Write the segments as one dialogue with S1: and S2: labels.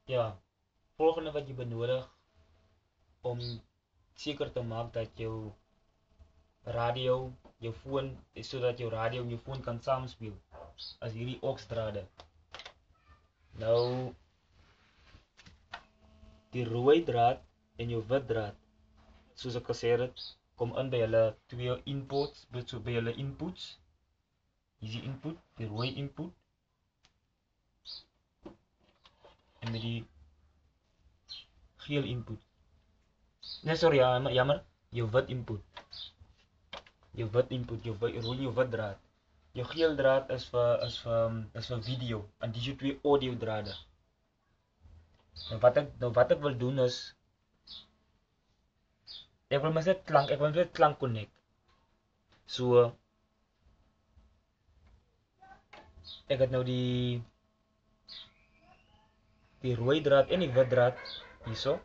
S1: Ja, volgende wat je benodigt om zeker te maken dat jouw radio, je phone, zodat jouw radio en je phone kan samenspelen. Als jullie oxdraden. Nou, die rode draad en je wit draad, zoals ik al zei, kom in bij jullie twee inputs, bij jullie inputs. Hier is die input, die rode input. En met die geel input. Nee, sorry, jammer. Je wit input. Je wit input, je wit draad. Je geel draad is voor video. En die zijn twee audio draden. Nou wat ik wil doen is, ik wil met klank connect. So, ik heb nou die rode draad en die wit draad hierso.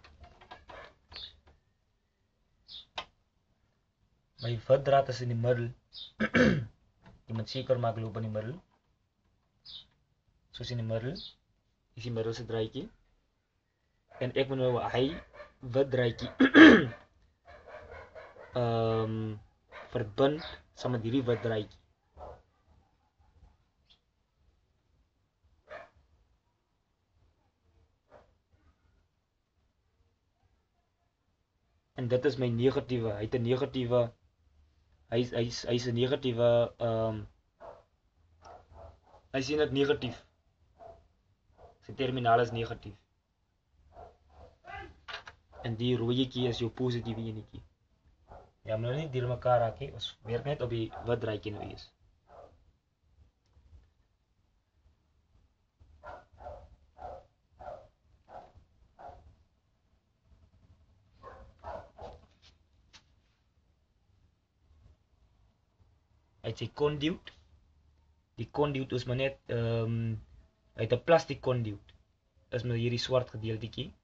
S1: Maar die wit draad is in die middel. Je moet zeker maken lopen in die middel. Zoals in die middel. Is die middelste draadje. En ik moet nou hij wit draadje verbind samen met die wit draadje. En dit is mijn negatieve. Hij is een negatieve. Hij is een negatieve. Hij is in het negatief. Zijn terminaal is negatief. En die rode key is jouw positieve enetjie. Ja, maar niet deur mekaar raak nie. Ons werk net op die wat draadjie nou is. Hy het sy conduit. Die conduit is maar net hy het 'n plastic conduit. Is maar hierdie swart gedeeltjie.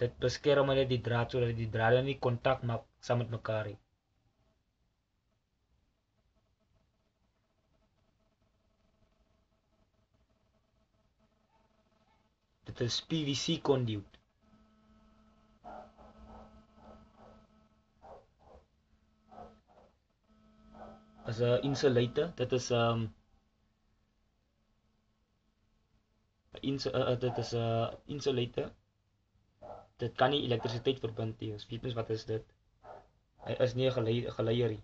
S1: Dit beskerm maar net die draad sodat die drade nie kontak maak saam met mekaar nie. Dit is PVC conduit. As 'n insulator, dit is dit is 'n insulator. Dit kan nie elektrisiteit verbind nie. Ons weet mos wat is dit. Hy is nie 'n geleier nie.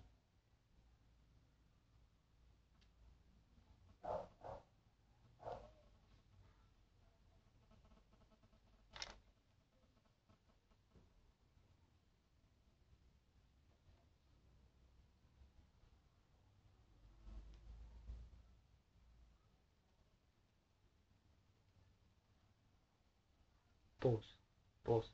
S1: Pause. Pause.